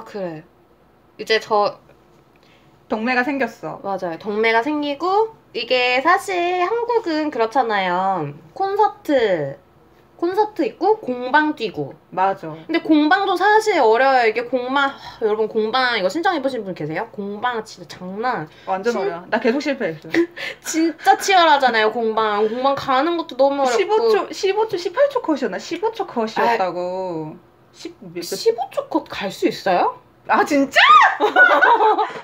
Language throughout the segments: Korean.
그래. 이제 동매가 생겼어. 맞아요. 동매가 생기고 이게 사실 한국은 그렇잖아요. 콘서트 있고 공방 뛰고. 맞아. 근데 공방도 사실 어려요. 이게 공방 여러분 공방 이거 신청해보신 분 계세요? 공방 진짜 장난. 완전 어려워. 나 계속 실패했어. 진짜 치열하잖아요. 공방 가는 것도 너무 어렵고. 15초 18초 컷이었나? 15초 컷이었다고. 15초 컷 갈 수 있어요? 아 진짜?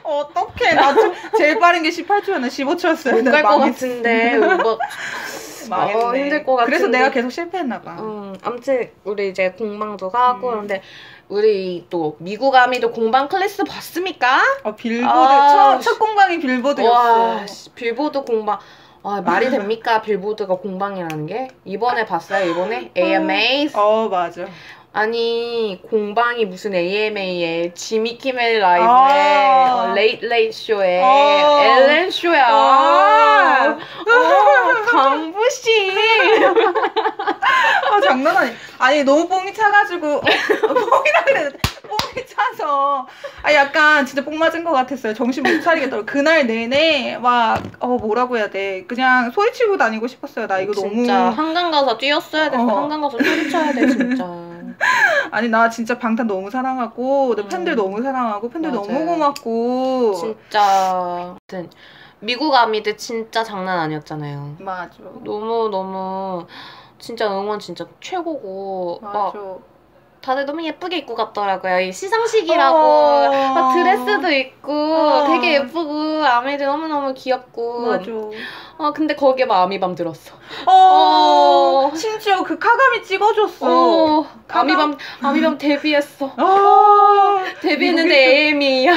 어떡해. 나 제일 빠른 게 18초였나 15초였어요. 못 갈 것 같은데 뭐 힘들 것 같은데. 그래서 내가 계속 실패했나 봐. 아무튼 우리 이제 공방도 가고 그런데 우리 또 미국 아미도 공방 클래스 봤습니까? 빌보드 첫 공방이 빌보드였어. 와, 빌보드 공방. 말이 됩니까? 빌보드가 공방이라는 게? 이번에 봤어요? 이번에? AMA? 맞아. 아니 공방이 무슨 AMA에 지미 키멜 라이브에 레이트 레이트 쇼에 엘렌 쇼야. 강부씨. 장난 아니. 아니 너무 뽕이 차가지고 뽕이라 그래. 뽕이 차서 약간 진짜 뽕 맞은 것 같았어요. 정신 못 차리겠더라고. 그날 내내 막 뭐라고 해야 돼. 그냥 소리치고 다니고 싶었어요. 나 이거 진짜 너무 진짜 한강 가서 뛰었어야 됐어. 한강 가서 소리쳐야 돼 진짜. 아니 나 진짜 방탄 너무 사랑하고 내 팬들 너무 사랑하고 팬들 맞아요. 너무 고맙고 진짜 미국 아미들 진짜 장난 아니었잖아요. 맞아. 너무 진짜 응원 진짜 최고고 맞아. 막 다들 너무 예쁘게 입고 갔더라고요. 이 시상식이라고 막 드레스도 입고 되게 예쁘고 아미들 너무너무 귀엽고 맞아. 근데 거기에 막 아미밤 들었어. 심지어 그 카가미 찍어줬어. 아미밤 데뷔했어. 데뷔했는데 AM이야.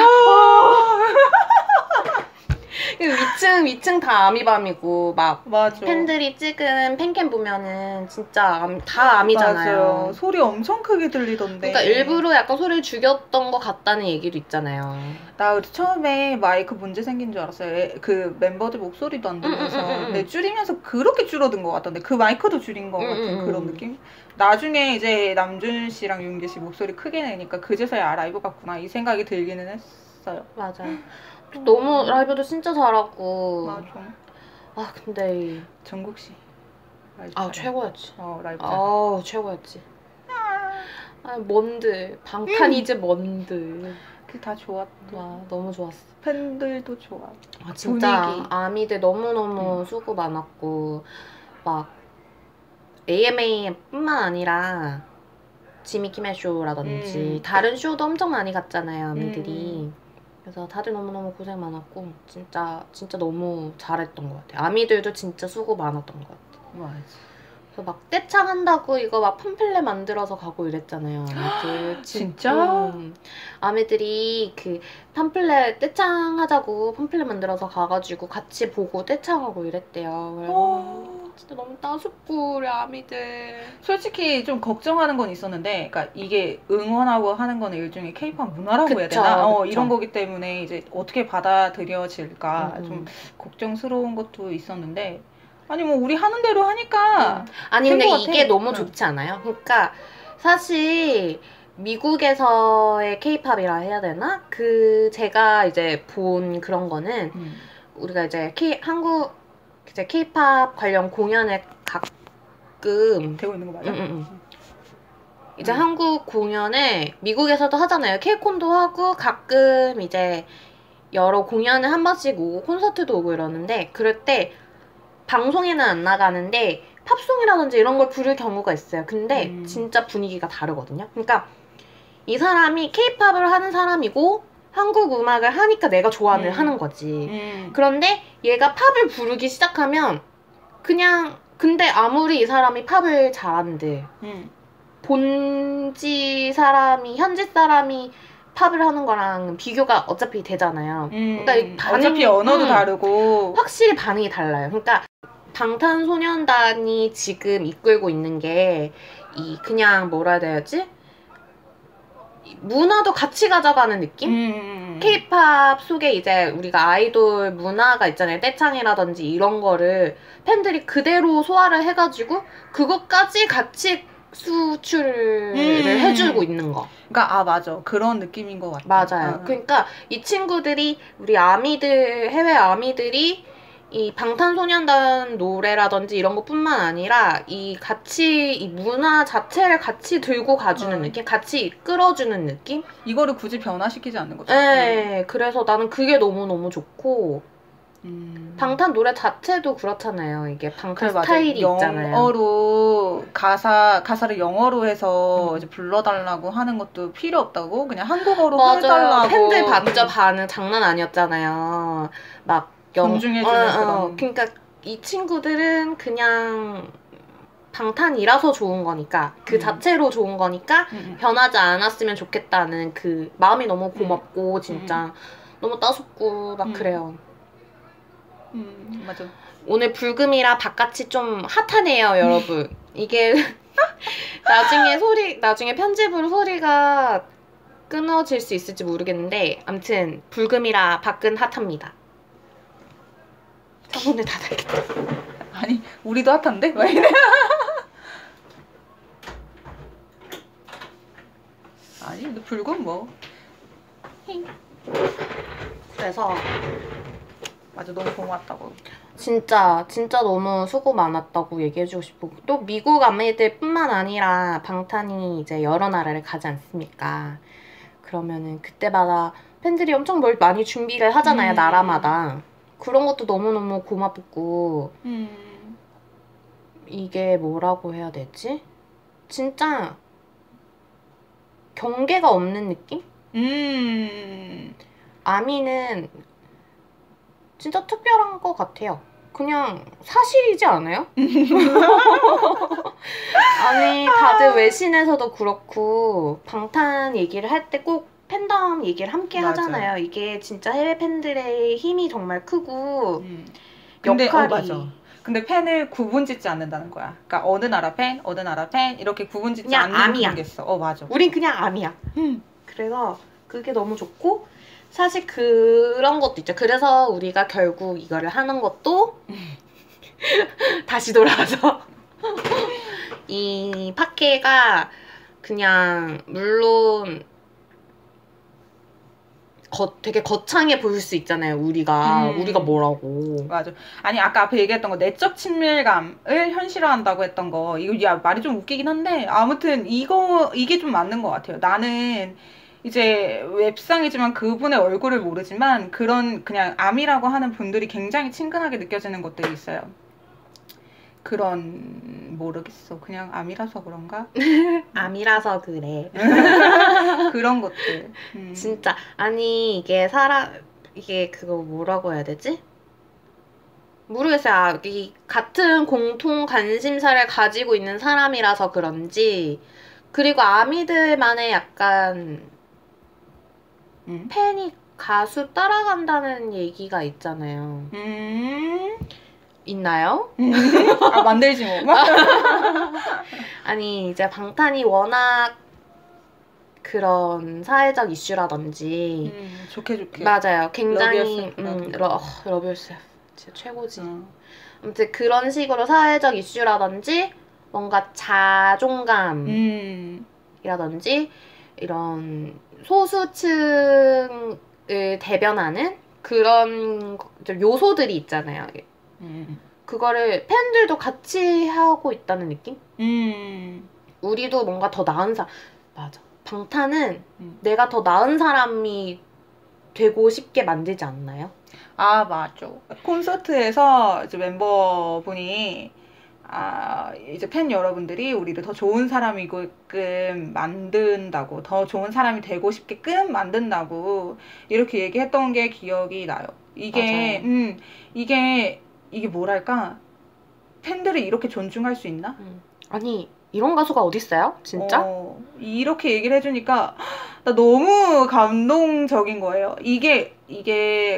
위층 다 아미밤이고 막 맞아. 팬들이 찍은 팬캠 보면은 진짜 다 아미잖아요. 맞아. 소리 엄청 크게 들리던데. 그러니까 일부러 약간 소리를 죽였던 것 같다는 얘기도 있잖아요. 나 처음에 마이크 문제 생긴 줄 알았어요. 그 멤버들 목소리도 안 들려서. 근데 줄이면서 그렇게 줄어든 것 같던데 그 마이크도 줄인 것 같은 그런 느낌? 나중에 이제 남준 씨랑 윤기 씨 목소리 크게 내니까 그제서야 라이브 같구나 이 생각이 들기는 했어요. 맞아요. 너무 라이브도 진짜 잘하고. 맞아. 근데 정국 씨. 최고였지. 라이브. 최고였지. 뭔들 방탄이즈 뭔들. 그게 다 좋았다. 너무 좋았어. 팬들도 좋아. 진짜 분위기. 아미들 너무너무 수고 많았고 막 AMA뿐만 아니라 지미 키멜 쇼라든지 다른 쇼도 엄청 많이 갔잖아요 아미들이. 그래서 다들 너무너무 고생 많았고 진짜 너무 잘했던 것 같아요. 아미들도 진짜 수고 많았던 것 같아요. 맞아. 그래서 막 떼창 한다고 이거 막 팜플렛 만들어서 가고 이랬잖아요. 아미들. 진짜? 아미들이 그 팜플렛 떼창 하자고 팜플렛 만들어서 가가지고 같이 보고 떼창하고 이랬대요. 그래서 진짜 너무 따숩고 우리 아미들. 솔직히 좀 걱정하는 건 있었는데, 그러니까 이게 응원하고 하는 거는 일종의 K-pop 문화라고 해야 그쵸, 되나? 그쵸. 이런 거기 때문에 이제 어떻게 받아들여질까 좀 걱정스러운 것도 있었는데, 아니 뭐 우리 하는 대로 하니까. 아니 근데 된 것 이게 같아. 너무 좋지 않아요? 그러니까 사실 미국에서의 K-팝이라 해야 되나? 제가 이제 본 그런 거는 우리가 이제 한국 이제 K-팝 관련 공연을 가끔 되고 있는 거 맞아? 이제 한국 공연에 미국에서도 하잖아요. K-콘도 하고 가끔 이제 여러 공연을 한 번씩 오고 콘서트도 오고 이러는데 그럴 때 방송에는 안 나가는데 팝송이라든지 이런 걸 부를 경우가 있어요. 근데 진짜 분위기가 다르거든요. 그러니까 이 사람이 K-팝을 하는 사람이고 한국 음악을 하니까 내가 좋아를 하는 거지. 그런데 얘가 팝을 부르기 시작하면 그냥 근데 아무리 이 사람이 팝을 잘하는데 본지 사람이 현지 사람이 팝을 하는 거랑 비교가 어차피 되잖아요. 그러니까 어차피 언어도 다르고 확실히 반응이 달라요. 그러니까 방탄소년단이 지금 이끌고 있는 게 그냥 뭐라 해야 되지? 문화도 같이 가져가는 느낌? K-팝 속에 이제 우리가 아이돌 문화가 있잖아요. 떼창이라든지 이런 거를 팬들이 그대로 소화를 해가지고 그것까지 같이 수출을 해주고 있는 거. 그러니까 맞아. 그런 느낌인 것 같아. 맞아요. 그러니까 이 친구들이 우리 아미들 해외 아미들이 이 방탄소년단 노래라든지 이런 것뿐만 아니라 이 문화 자체를 같이 들고 가주는 느낌? 같이 이끌어주는 느낌? 이거를 굳이 변화시키지 않는 거죠. 네. 그래서 나는 그게 너무너무 좋고 방탄 노래 자체도 그렇잖아요. 이게 방탄 스타일이 있잖아요. 영어로 가사를 영어로 해서 이제 불러달라고 하는 것도 필요 없다고 그냥 한국어로 해달라고. 팬들 봤죠. 반응 장난 아니었잖아요. 막 존중해주는 그런. 그러니까 이 친구들은 그냥 방탄이라서 좋은 거니까 그 자체로 좋은 거니까 변하지 않았으면 좋겠다는 그 마음이 너무 고맙고 진짜 너무 따숩고 막 그래요. 맞아. 오늘 불금이라 바깥이 좀 핫하네요, 여러분. 이게 나중에 편집으로 소리가 끊어질 수 있을지 모르겠는데 아무튼 불금이라 밖은 핫합니다. 창문을 닫아야겠다. 아니 우리도 핫한데? 왜 이래? 아니 근데 불금 뭐. 그래서 맞아 너무 고맙다고. 진짜 너무 수고 많았다고 얘기해주고 싶고 또 미국 아미들 뿐만 아니라 방탄이 이제 여러 나라를 가지 않습니까? 그러면은 그때마다 팬들이 엄청 많이 준비를 하잖아요. 나라마다. 그런 것도 너무너무 고맙고 이게 뭐라고 해야 되지? 진짜 경계가 없는 느낌? 아미는 진짜 특별한 것 같아요. 그냥 사실이지 않아요? 아니 다들 외신에서도 그렇고 방탄 얘기를 할 때 꼭 팬덤 얘기를 함께 하잖아요. 이게 진짜 해외 팬들의 힘이 정말 크고 근데 역할이 맞아. 근데 팬을 구분짓지 않는다는 거야. 그러니까 어느 나라 팬 이렇게 구분짓지 않는 게 있어. 맞아. 우린 그냥 암이야. 그래서 그게 너무 좋고 사실 그런 것도 있죠. 그래서 우리가 결국 이거를 하는 것도 다시 돌아와서 이 팟캐가 그냥 물론 되게 거창해 보일 수 있잖아요. 우리가 뭐라고. 맞아. 아니 아까 앞에 얘기했던 거 내적 친밀감을 현실화한다고 했던 거 이거 말이 좀 웃기긴 한데 아무튼 이게 좀 맞는 것 같아요. 나는 이제 웹상이지만 그분의 얼굴을 모르지만 그냥 암이라고 하는 분들이 굉장히 친근하게 느껴지는 것들이 있어요. 모르겠어. 그냥 암이라서 그런가? 암이라서 그래. 그런 것들. 진짜 아니 이게 그거 뭐라고 해야 되지? 모르겠어요. 이 같은 공통 관심사를 가지고 있는 사람이라서 그런지 그리고 아미들만의 약간 팬이 가수 따라간다는 얘기가 있잖아요. 있나요? 만들지 뭐. 아니 이제 방탄이 워낙 그런 사회적 이슈라든지 좋게 맞아요. 굉장히 러브유어셀프 진짜 최고지. 아무튼 그런 식으로 사회적 이슈라든지 뭔가 자존감이라든지 이런 소수층을 대변하는 그런 요소들이 있잖아요. 그거를 팬들도 같이 하고 있다는 느낌? 우리도 뭔가 더 나은 맞아. 방탄은 내가 더 나은 사람이 되고 싶게 만들지 않나요? 맞아. 콘서트에서 이제 멤버분이 이제 팬 여러분들이 우리를 더 좋은 사람이게끔 만든다고, 더 좋은 사람이 되고 싶게끔 만든다고 이렇게 얘기했던 게 기억이 나요. 이게 뭐랄까, 팬들을 이렇게 존중할 수 있나? 아니 이런 가수가 어딨어요? 진짜? 이렇게 얘기를 해주니까 나 너무 감동적인 거예요. 이게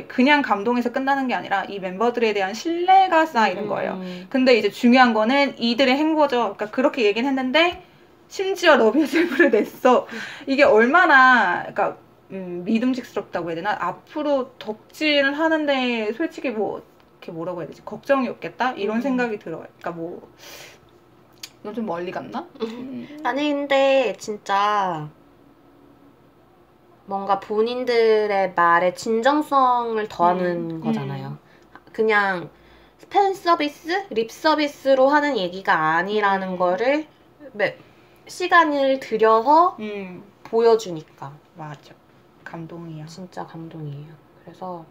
그냥 감동해서 끝나는 게 아니라 이 멤버들에 대한 신뢰가 쌓이는 거예요. 근데 이제 중요한 거는 이들의 행보죠. 그러니까 그렇게 얘기는 했는데 심지어 러브유어셀프를 냈어. 이게 얼마나 그러니까 믿음직스럽다고 해야 되나? 앞으로 덕질을 하는데 솔직히 뭐 이렇게 뭐라고 해야 되지? 걱정이 없겠다? 이런 생각이 들어요. 그러니까 뭐 이건 좀 멀리 갔나? 아니 근데 진짜 뭔가 본인들의 말에 진정성을 더하는 거잖아요. 그냥 팬 서비스, 립 서비스로 하는 얘기가 아니라는 거를 시간을 들여서 보여주니까. 맞아. 감동이야. 진짜 감동이에요. 그래서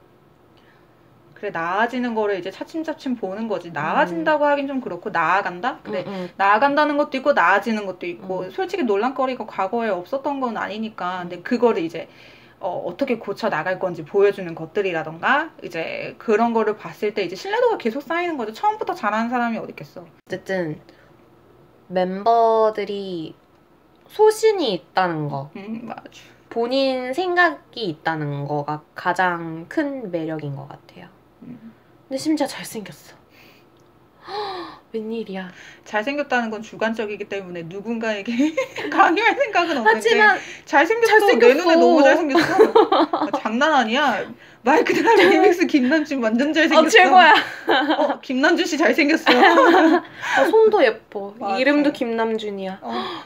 그래, 나아지는 거를 이제 차츰차츰 보는 거지. 나아진다고 하긴 좀 그렇고, 나아간다? 그래, 나아간다는 것도 있고, 나아지는 것도 있고, 솔직히 논란거리가 과거에 없었던 건 아니니까, 근데 그거를 이제, 어떻게 고쳐 나갈 건지 보여주는 것들이라던가, 이제 그런 거를 봤을 때 이제 신뢰도가 계속 쌓이는 거죠. 처음부터 잘하는 사람이 어디 있겠어. 어쨌든, member들이 소신이 있다는 거. 맞아. 본인 생각이 있다는 거가 가장 큰 매력인 것 같아요. 근데 심지어 잘생겼어. 웬일이야. 잘생겼다는 건 주관적이기 때문에 누군가에게 강요할 생각은 없는데 하지만 잘생겼어. 내 눈에 너무 잘생겼어. 장난 아니야. 말 그대로 리믹스 김남준 완전 잘생겼어. 최고야. 김남준 씨 잘생겼어. 손도 예뻐. 맞아. 이름도 김남준이야.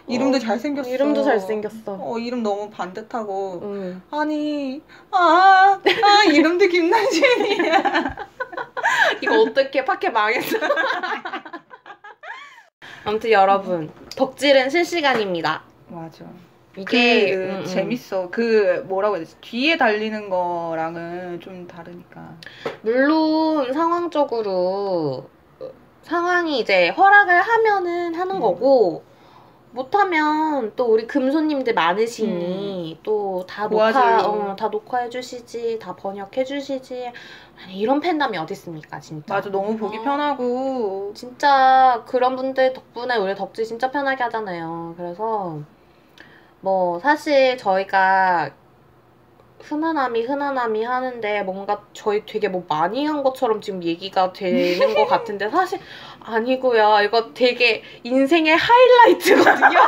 이름도 잘생겼어. 이름도 잘생겼어. 이름 너무 반듯하고. 응. 아니 이름도 김남준이야. 이거 어떻게 파케 망했어. 아무튼 여러분, 덕질은 실시간입니다. 맞아. 이게 재밌어. 그 뭐라고 해야 되지? 뒤에 달리는 거랑은 좀 다르니까. 물론 상황이 이제 허락을 하면은 하는 거고, 못하면 또 우리 금손님들 많으시니 또 다 녹화해 주시지, 다 번역해 주시지. 아니, 이런 팬덤이 어디 있습니까, 진짜. 맞아, 너무 보기 편하고. 진짜 그런 분들 덕분에 우리 덕질 진짜 편하게 하잖아요. 그래서 뭐 사실 저희가 흔하남이 하는데 뭔가 저희 되게 뭐 많이 한 것처럼 지금 얘기가 되는 것 같은데 사실 아니고요. 이거 되게 인생의 하이라이트거든요.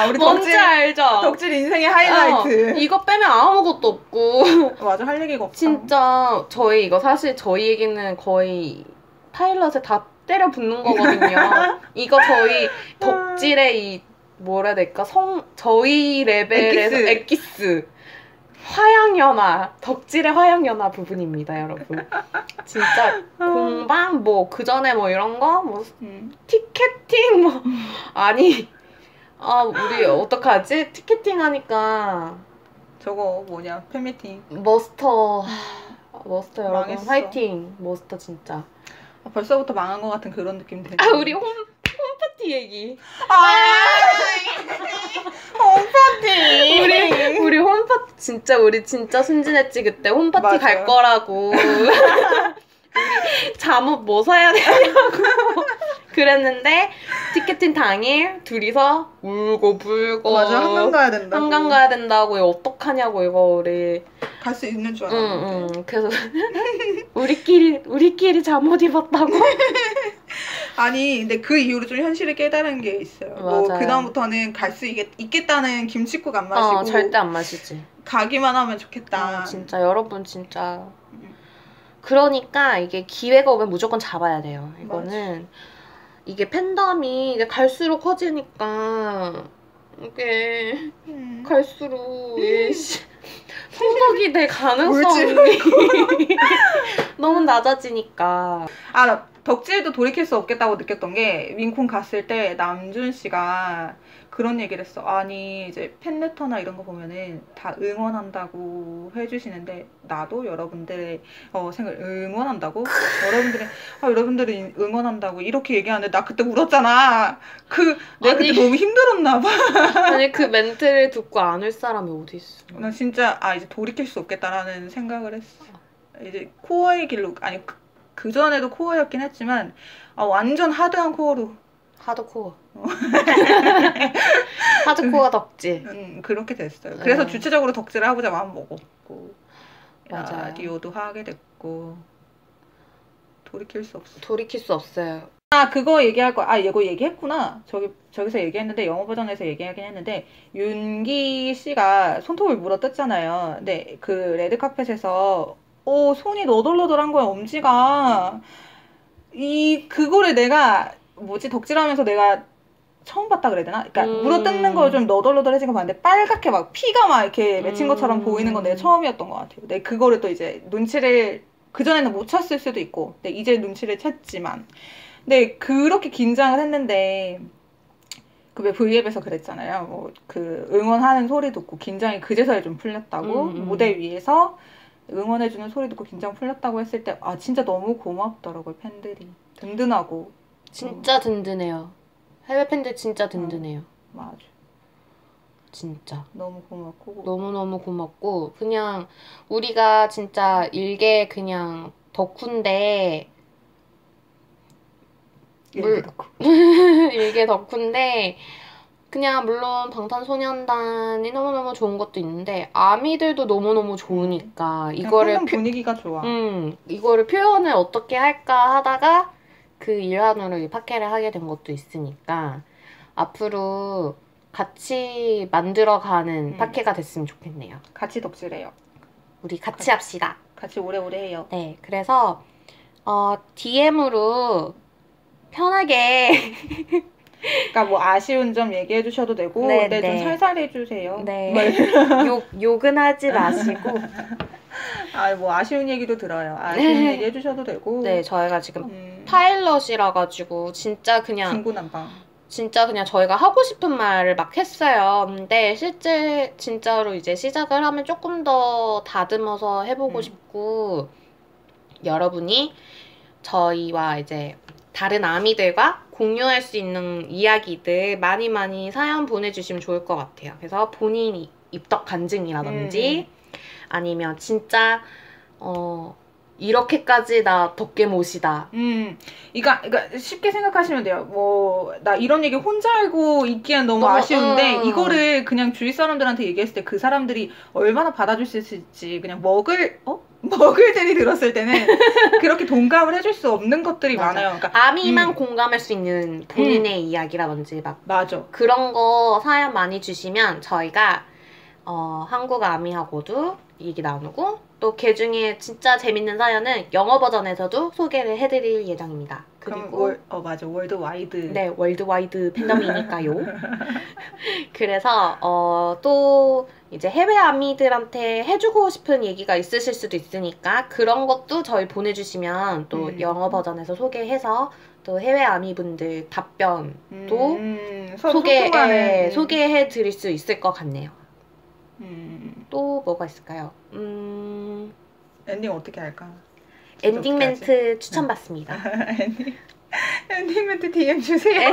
우리 뭔지 알죠? 덕질 인생의 하이라이트. 이거 빼면 아무것도 없고. 맞아, 할 얘기가 없다. 진짜 이거 사실 저희 얘기는 거의 파일럿에 다 때려 붙는 거거든요. 이거 저희 덕질의 이 뭐라 해야 될까? 저희 레벨에서 엑기스. 화양연화, 덕질의 화양연화 부분입니다, 여러분. 진짜 공방 그 전에 이런 거 티켓팅 아니 우리 어떡하지? 티켓팅 하니까 저거 뭐냐, 팬미팅. 머스터 여러분 망했어. 화이팅. 머스터 진짜 벌써부터 망한 것 같은 그런 느낌 드네. 우리 홈파티 얘기. 홈파티. 우리 홈파티 우리 진짜 순진했지 그때. 홈파티 맞아. 갈 거라고. 우리 잠옷 뭐 사야 되냐고 그랬는데 티켓팅 당일 둘이서 울고 불고. 맞아, 한강 가야 된다고. 이거 어떡하냐고. 이거 우리 갈 수 있는 줄 알았는데. 그래서 우리끼리 잠옷 입었다고. 아니, 근데 그 이후로 좀 현실을 깨달은 게 있어요. 맞아요. 그다음부터는 갈 수 있겠다는 김치국 안 마시고. 절대 안 마시지. 가기만 하면 좋겠다. 진짜 여러분 진짜. 그러니까 이게 기회가 오면 무조건 잡아야 돼요. 이거는 이게 팬덤이 이제 갈수록 커지니까 이게 갈수록 성적이 될 가능성이 너무 낮아지니까. 나 덕질도 돌이킬 수 없겠다고 느꼈던 게 윙콘 갔을 때 남준 씨가 그런 얘기를 했어. 아니 이제 팬레터나 이런 거 보면은 다 응원한다고 해주시는데 나도 여러분들의 생각을 응원한다고? 여러분들이 응원한다고 이렇게 얘기하는데 나 그때 울었잖아. 내가 그때 너무 힘들었나 봐. 아니 그 멘트를 듣고 안 울 사람이 어디 있어. 나 진짜 이제 돌이킬 수 없겠다라는 생각을 했어. 이제 코어의 길로 그 전에도 코어였긴 했지만 완전 하드한 코어로. 하드코어. 하드코어 덕질. 그렇게 됐어요. 그래서 주체적으로 덕질을 하고자 마음 먹었고 라디오도 하게 됐고 돌이킬 수 없어. 돌이킬 수 없어요. 그거 얘기할 거. 이거 얘기했구나. 저기서 얘기했는데 영어 버전에서 얘기하긴 했는데 윤기 씨가 손톱을 물어뜯잖아요. 근데 그 레드카펫에서 손이 너덜너덜한 거야, 엄지가. 그거를 내가 뭐지 덕질하면서 내가 처음 봤다 그래야 되나? 그러니까 물어뜯는 걸 좀 너덜너덜해진 거 봤는데 빨갛게 막 피가 막 이렇게 맺힌 것처럼 보이는 건 내가 처음이었던 것 같아요. 근데 그거를 또 이제 눈치를 그전에는 못 챘을 수도 있고 근데 이제 눈치를 챘지만 근데 그렇게 긴장을 했는데 그 왜 V앱에서 그랬잖아요. 뭐 그 응원하는 소리 듣고 긴장이 그제서야 좀 풀렸다고 무대 위에서 응원해주는 소리 듣고 긴장 풀렸다고 했을 때 아 진짜 너무 고맙더라고요. 팬들이 든든하고 진짜 든든해요. 해외 팬들 진짜 든든해요. 맞아. 진짜 너무 고맙고 너무너무 고맙고 그냥 우리가 진짜 일개 그냥 덕후인데 일개 덕후인데 그냥 물론 방탄소년단이 너무너무 좋은 것도 있는데 아미들도 너무너무 좋으니까 이거를 분위기가 좋아. 이거를 표현을 어떻게 할까 하다가 그 일환으로 이 팟캐를 하게 된 것도 있으니까 앞으로 같이 만들어가는 팟캐가 됐으면 좋겠네요. 같이 덕질해요. 우리 같이 합시다. 같이 오래오래 해요. 네, 그래서 DM으로 편하게 그러니까 뭐 아쉬운 점 얘기해 주셔도 되고 네, 네, 좀 네. 살살 해주세요. 네. 욕은 하지 마시고 아, 뭐 아쉬운 얘기도 들어요. 아쉬운 얘기 해주셔도 되고 네, 저희가 지금 파일럿이라 가지고 진짜 그냥 중구난방 진짜 그냥 저희가 하고 싶은 말을 막 했어요. 근데 실제 진짜로 이제 시작을 하면 조금 더 다듬어서 해보고 싶고 여러분이 저희와 이제 다른 아미들과 공유할 수 있는 이야기들 많이 많이 사연 보내주시면 좋을 것 같아요. 그래서 본인 입덕 간증이라든지 아니면 진짜 이렇게까지 나 덕계못이다. 그러니까 쉽게 생각하시면 돼요. 뭐 나 이런 얘기 혼자 알고 있기엔 너무 아쉬운데 이거를 그냥 주위 사람들한테 얘기했을 때 그 사람들이 얼마나 받아줄 수 있을지 그냥 먹을들이 들었을 때는 그렇게 동감을 해줄 수 없는 것들이 많아요. 그러니까 아미만 공감할 수 있는 본인의 이야기라든지 막 맞아. 그런 거 사연 많이 주시면 저희가 한국 아미하고도 얘기 나누고 또 걔 중에 진짜 재밌는 사연은 영어 버전에서도 소개를 해드릴 예정입니다. 그리고 맞아 월드와이드. 네, 월드와이드 팬덤이니까요. 그래서 또 이제 해외 아미들한테 해주고 싶은 얘기가 있으실 수도 있으니까 그런 것도 저희 보내주시면 또 영어 버전에서 소개해서 또 해외 아미분들 답변도 소개해 드릴 수 있을 것 같네요. 또 뭐가 있을까요? 엔딩 어떻게 할까? 엔딩 멘트 추천받습니다. 엔딩 멘트 DM 주세요.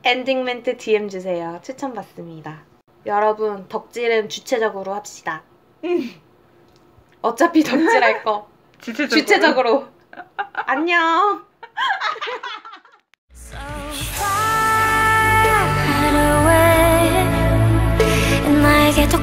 엔딩 멘트 DM 주세요. 추천받습니다. 여러분 덕질은 주체적으로 합시다. 어차피 덕질할 거 주체적으로. 안녕. So far away, 나에게 더